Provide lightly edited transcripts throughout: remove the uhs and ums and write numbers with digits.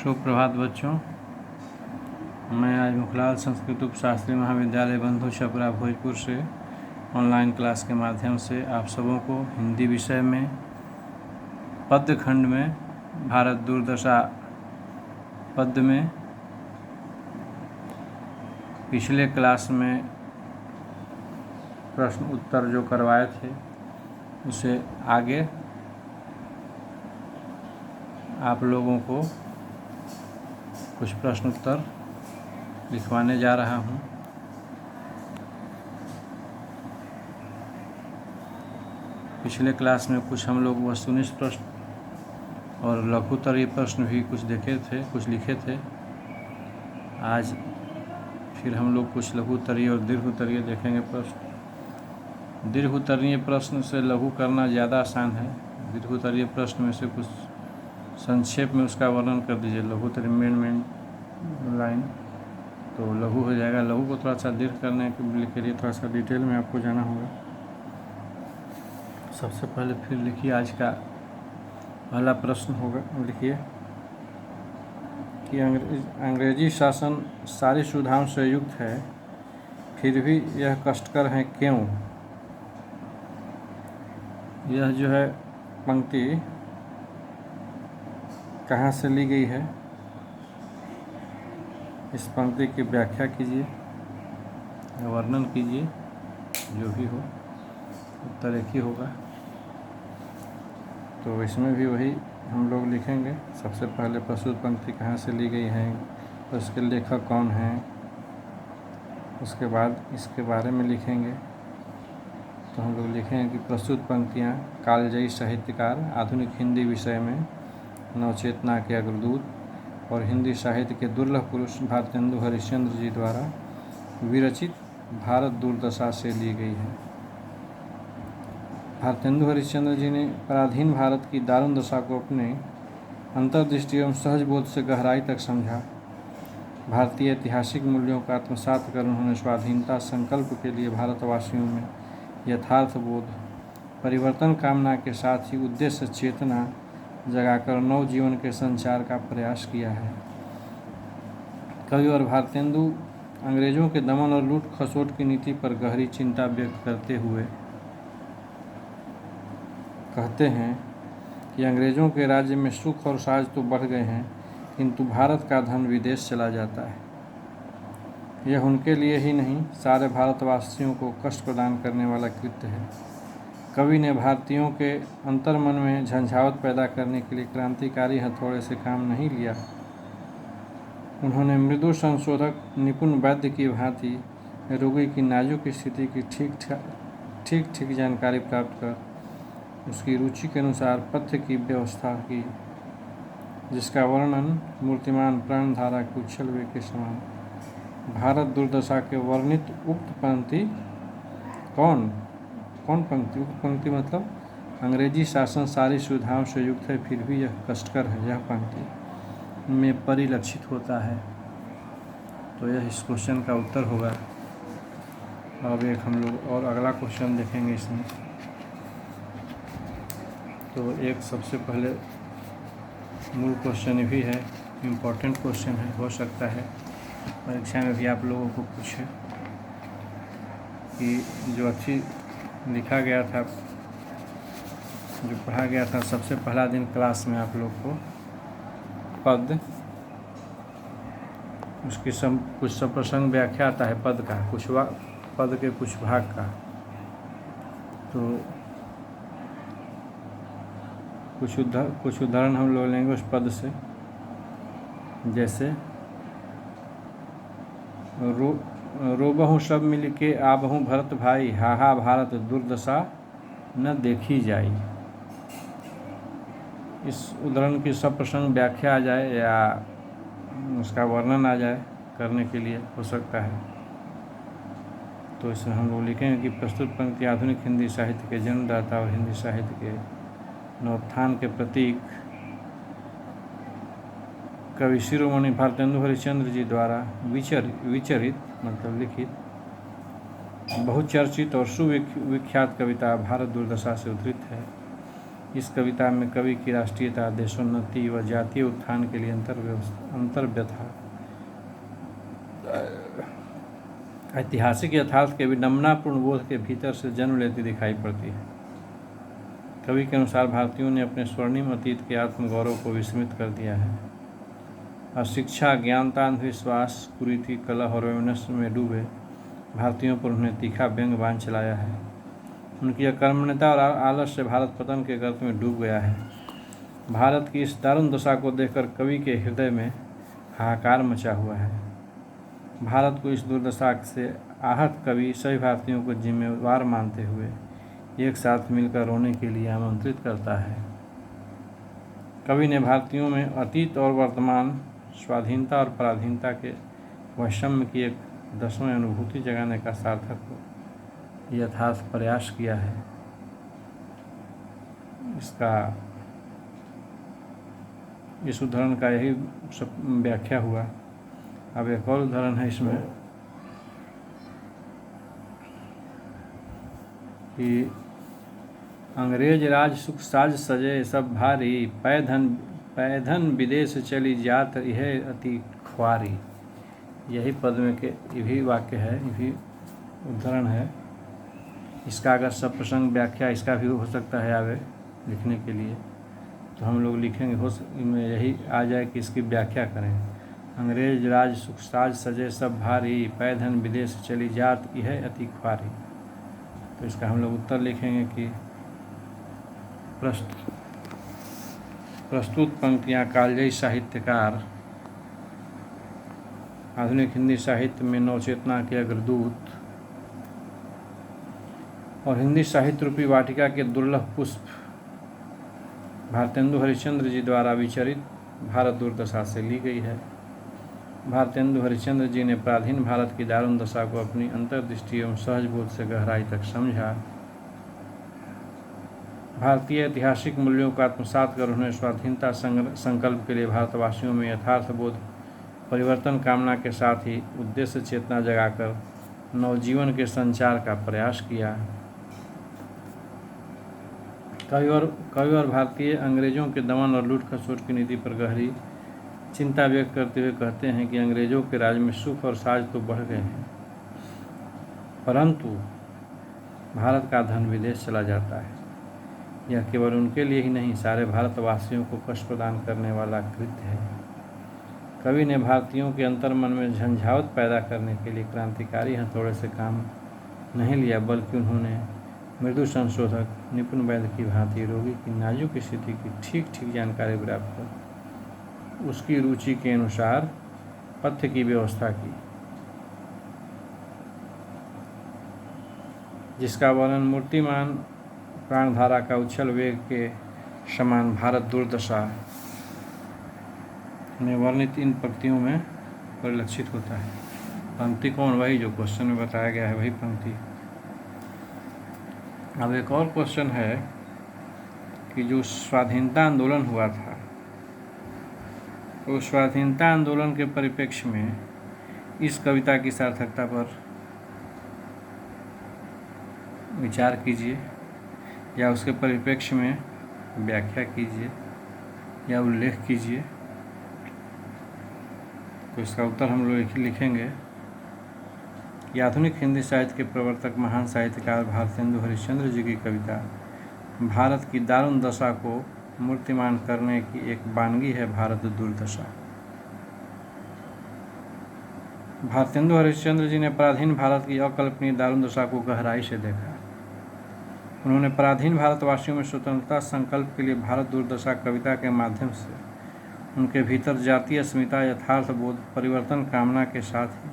शुभ प्रभात बच्चों। मैं आज मुखलाल संस्कृत उपशास्त्री महाविद्यालय बंधु छपरा भोजपुर से ऑनलाइन क्लास के माध्यम से आप सबों को हिंदी विषय में पद्य खंड में भारत दुर्दशा पद्य में पिछले क्लास में प्रश्न उत्तर जो करवाए थे उसे आगे आप लोगों को कुछ प्रश्न उत्तर लिखवाने जा रहा हूँ। पिछले क्लास में कुछ हम लोग वस्तुनिष्ठ प्रश्न और लघुत्तरीय प्रश्न भी कुछ कुछ लिखे थे। आज फिर हम लोग कुछ लघुत्तरीय और दीर्घोत्तरीय देखेंगे प्रश्न। दीर्घोत्तरीय प्रश्न से लघु करना ज़्यादा आसान है। दीर्घोत्तरीय प्रश्न में से कुछ संक्षेप में उसका वर्णन कर दीजिए। लघुत्तरीय मेन लाइन तो लघु हो जाएगा। लघु को थोड़ा सा दीर्घ करने के लिए थोड़ा सा डिटेल में आपको जाना होगा। सबसे पहले फिर लिखिए, आज का पहला प्रश्न होगा, लिखिए कि अंग्रेजी शासन सारी सुविधाओं से युक्त है, फिर भी यह कष्टकर है क्यों? यह जो है पंक्ति कहाँ से ली गई है? इस पंक्ति की व्याख्या कीजिए, वर्णन कीजिए, जो भी हो उत्तर एक ही होगा। तो इसमें भी वही हम लोग लिखेंगे। सबसे पहले प्रस्तुत पंक्ति कहाँ से ली गई है, उसके लेखक कौन हैं, उसके बाद इसके बारे में लिखेंगे। तो हम लोग लिखेंगे कि प्रस्तुत पंक्तियाँ कालजयी साहित्यकार, आधुनिक हिंदी विषय में नवचेतना के अग्रदूत और हिंदी साहित्य के दुर्लभ पुरुष भारतेंदु हरिश्चंद्र जी द्वारा विरचित भारत दुर्दशा से ली गई है। भारतेंदु हरिश्चंद्र जी ने पराधीन भारत की दारुण दशा को अपने अंतर्दृष्टि एवं सहज बोध से गहराई तक समझा। भारतीय ऐतिहासिक मूल्यों का आत्मसात कर उन्होंने स्वाधीनता संकल्प के लिए भारतवासियों में यथार्थ बोध, परिवर्तन कामना के साथ ही उद्देश्य चेतना जगाकर नव जीवन के संचार का प्रयास किया है। कविवर भारतेंदु अंग्रेजों के दमन और लूट खसोट की नीति पर गहरी चिंता व्यक्त करते हुए कहते हैं कि अंग्रेजों के राज्य में सुख और साज तो बढ़ गए हैं, किंतु भारत का धन विदेश चला जाता है। यह उनके लिए ही नहीं, सारे भारतवासियों को कष्ट प्रदान करने वाला कृत्य है। कवि ने भारतीयों के अंतर्मन में झंझावत पैदा करने के लिए क्रांतिकारी हथौड़े से काम नहीं लिया। उन्होंने मृदु संशोधक निपुण वैद्य की भांति रोगी की नाजुक स्थिति की ठीक जानकारी प्राप्त कर उसकी रुचि के अनुसार पथ्य की व्यवस्था की, जिसका वर्णन मूर्तिमान प्राणधारा के उच्छल वे के समान। भारत दुर्दशा के वर्णित उक्त पंक्ति कौन पंक्ति? उक्त पंक्ति मतलब अंग्रेजी शासन सारी सुविधाओं से युक्त है, फिर भी यह कष्टकर है, यह पंक्ति में परिलक्षित होता है। तो यह इस क्वेश्चन का उत्तर होगा। अब एक हम लोग और अगला क्वेश्चन देखेंगे इसमें। तो एक सबसे पहले मूल क्वेश्चन भी है, इम्पोर्टेंट क्वेश्चन है, हो सकता है परीक्षा में भी आप लोगों को पूछे कि जो अच्छी लिखा गया था, जो पढ़ा गया था सबसे पहला दिन क्लास में आप लोग को पद, उसकी कुछ सप्रसंग व्याख्या आता है पद का, पद के कुछ भाग का। तो कुछ उदाहरण हम लोग लेंगे उस पद से। जैसे रोबहूँ सब मिल के आबहूँ भरत भाई, हाहा भारत दुर्दशा न देखी जाई। इस उदाहरण की सप्रसंग व्याख्या आ जाए या उसका वर्णन आ जाए करने के लिए हो सकता है। तो इसमें हम लोग लिखेंगे कि प्रस्तुत पंक्ति आधुनिक हिंदी साहित्य के जन्मदाता और हिंदी साहित्य के नवोत्थान के प्रतीक कवि शिरोमणि भारतेंदु हरिश्चंद्र जी द्वारा विचरित मतलब लिखित बहुचर्चित और सुविख्यात कविता भारत दुर्दशा से उद्धृत है। इस कविता में कवि की राष्ट्रीयता, देशोन्नति व जातीय उत्थान के लिए अंतर्व्यथा, ऐतिहासिक यथार्थ के विडंबनापूर्ण बोध के भीतर से जन्म लेती दिखाई पड़ती है। कवि के अनुसार भारतीयों ने अपने स्वर्णिम अतीत के आत्मगौरव को विस्मृत कर दिया है। अशिक्षा, अज्ञानता, अंधविश्वास, कुरीति, कलह और वैमनस्य में डूबे भारतीयों पर उन्हें तीखा व्यंग बाण चलाया है। उनकी अकर्मण्यता और आलस्य से भारत पतन के गर्त में डूब गया है। भारत की इस दारुण दशा को देखकर कवि के हृदय में हाहाकार मचा हुआ है। भारत को इस दुर्दशा से आहत कवि सभी भारतीयों को जिम्मेवार मानते हुए एक साथ मिलकर रोने के लिए आमंत्रित करता है। कवि ने भारतीयों में अतीत और वर्तमान, स्वाधीनता और पराधीनता के वैषम्य की एक दसवीं अनुभूति जगाने का सार्थक यथार्थ प्रयास किया है। इस उदाहरण का यही व्याख्या हुआ। अब एक और उदाहरण है इसमें कि अंग्रेज राज सुख साज सजे सब भारी, पैधन विदेश चली जात यह अति ख्वारी। यही पद में के यही वाक्य है, यही उदाहरण है। इसका अगर सब प्रसंग व्याख्या इसका भी हो सकता है आगे लिखने के लिए, तो हम लोग लिखेंगे इनमें यही आ जाए कि इसकी व्याख्या करें। अंग्रेज राज सुख साज सजे सब भारी, पैधन विदेश चली जात यह अति ख्वारी। तो इसका हम लोग उत्तर लिखेंगे कि प्रस्तुत पंक्तियाँ कालजयी साहित्यकार, आधुनिक हिंदी साहित्य में नवचेतना के अग्रदूत और हिंदी साहित्य रूपी वाटिका के दुर्लभ पुष्प भारतेंदु हरिश्चंद्र जी द्वारा विचरित भारत दुर्दशा से ली गई है। भारतेंदु हरिश्चंद्र जी ने पराधीन भारत की दारुण दशा को अपनी अंतर्दृष्टि एवं सहज बोध से गहराई तक समझा। भारतीय ऐतिहासिक मूल्यों को आत्मसात कर उन्हें स्वाधीनता संकल्प के लिए भारतवासियों में यथार्थ बोध, परिवर्तन कामना के साथ ही उद्देश्य चेतना जगाकर नवजीवन के संचार का प्रयास किया। कवि और भारतीय अंग्रेजों के दमन और लूट खसोट की नीति पर गहरी चिंता व्यक्त करते हुए कहते हैं कि अंग्रेजों के राज में सुख और साज तो बढ़ गए हैं, परंतु भारत का धन विदेश चला जाता है। यह केवल उनके लिए ही नहीं, सारे भारतवासियों को कष्ट प्रदान करने वाला कृत्य है। कवि ने भारतीयों के अंतर्मन में झंझावत पैदा करने के लिए क्रांतिकारी हथौड़े से काम नहीं लिया, बल्कि उन्होंने मृदु संशोधक, निपुण वैद्य की भांति रोगी की नाजुक स्थिति की ठीक जानकारी प्राप्त कर उसकी रुचि के अनुसार पथ्य की व्यवस्था की, जिसका वर्णन मूर्तिमान प्राणधारा का उछल वेग के समान भारत दुर्दशा में वर्णित इन पंक्तियों में परिलक्षित होता है। पंक्ति कौन? वही जो क्वेश्चन में बताया गया है, वही पंक्ति। अब एक और क्वेश्चन है कि जो स्वाधीनता आंदोलन हुआ था, तो स्वाधीनता आंदोलन के परिप्रेक्ष्य में इस कविता की सार्थकता पर विचार कीजिए, या उसके परिप्रेक्ष्य में व्याख्या कीजिए या उल्लेख कीजिए। तो इसका उत्तर हम लोग लिखेंगे कि आधुनिक हिंदी साहित्य के प्रवर्तक महान साहित्यकार भारतेंदु हरिश्चंद्र जी की कविता भारत की दारुण दशा को मूर्तिमान करने की एक वानगी है। भारत दुर्दशा। भारतेंदु हरिश्चंद्र जी ने पराधीन भारत की अकल्पनीय दारुण दशा को गहराई से देखा। उन्होंने पराधीन भारतवासियों में स्वतंत्रता संकल्प के लिए भारत दुर्दशा कविता के माध्यम से उनके भीतर जातीय अस्मिता, यथार्थ बोध, परिवर्तन कामना के साथ ही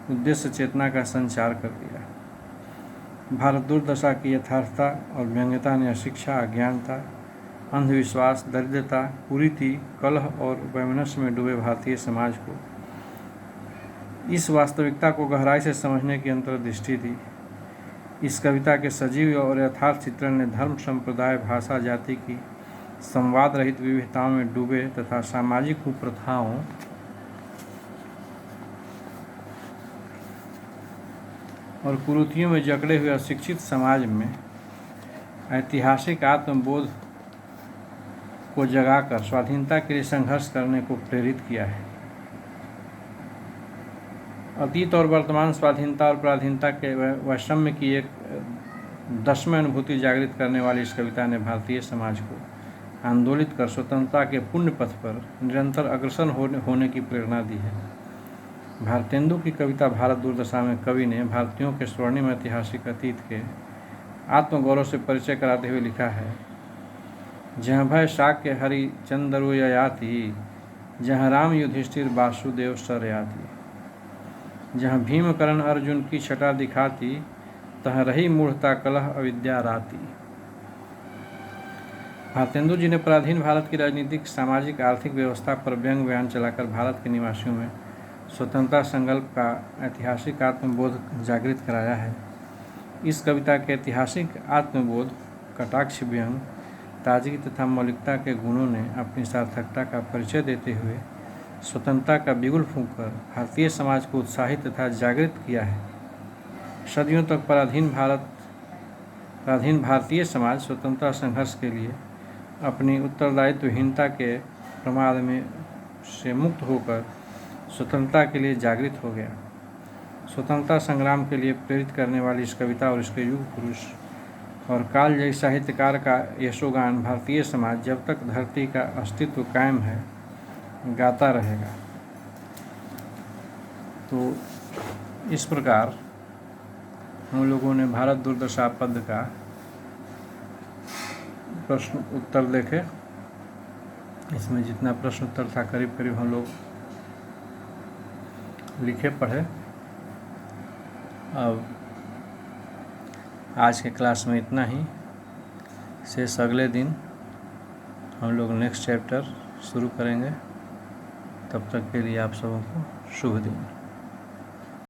उद्देश्य चेतना का संचार कर दिया। भारत दुर्दशा की यथार्थता और व्यंग्यता ने अशिक्षा, अज्ञानता, अंधविश्वास, दरिद्रता, कुरीति, कलह और वैमनस्य में डूबे भारतीय समाज को इस वास्तविकता को गहराई से समझने की अंतर्दृष्टि दी। इस कविता के सजीव और यथार्थ चित्रण ने धर्म, संप्रदाय, भाषा, जाति की संवाद रहित विविधताओं में डूबे तथा सामाजिक कुप्रथाओं और कुरीतियों में जकड़े हुए अशिक्षित समाज में ऐतिहासिक आत्मबोध को जगाकर स्वाधीनता के लिए संघर्ष करने को प्रेरित किया है। अतीत और वर्तमान स्वाधीनता और पराधीनता के वैषम्य की एक दसवीं अनुभूति जागृत करने वाली इस कविता ने भारतीय समाज को आंदोलित कर स्वतंत्रता के पुण्य पथ पर निरंतर अग्रसर होने की प्रेरणा दी है। भारतेंदु की कविता भारत दुर्दशा में कवि ने भारतीयों के स्वर्णिम ऐतिहासिक अतीत के आत्मगौरव से परिचय कराते हुए लिखा है, जहाँ भय शाक्य हरि चंद्रु ययाति, जहाँ राम युधिष्ठिर वासुदेव सरयाति, जहाँ भीम कर्ण अर्जुन की छटा दिखाती, तहाँ रही मूढ़ता कलह अविद्या राती। भारतेंदु जी ने पराधीन भारत की राजनीतिक, सामाजिक, आर्थिक व्यवस्था पर व्यंग्य बयान चलाकर भारत के निवासियों में स्वतंत्रता संकल्प का ऐतिहासिक आत्मबोध जागृत कराया है। इस कविता के ऐतिहासिक आत्मबोध, कटाक्ष व्यंग, ताजगी तथा मौलिकता के गुणों ने अपनी सार्थकता का परिचय देते हुए स्वतंत्रता का बिगुल फूंककर भारतीय समाज को उत्साहित तथा जागृत किया है। सदियों तक पराधीन भारतीय समाज स्वतंत्रता संघर्ष के लिए अपनी उत्तरदायित्वहीनता के प्रमाद में से मुक्त होकर स्वतंत्रता के लिए जागृत हो गया। स्वतंत्रता संग्राम के लिए प्रेरित करने वाली इस कविता और इसके युग पुरुष और कालजयी साहित्यकार का यशोगान भारतीय समाज जब तक धरती का अस्तित्व कायम है गाता रहेगा। तो इस प्रकार हम लोगों ने भारत दुर्दशा पद का प्रश्न उत्तर देखे। इसमें जितना प्रश्न उत्तर था करीब करीब हम लोग लिखे पढ़े। अब आज के क्लास में इतना ही, शेष अगले दिन हम लोग नेक्स्ट चैप्टर शुरू करेंगे। तब तक के लिए आप सबों को शुभ दिन।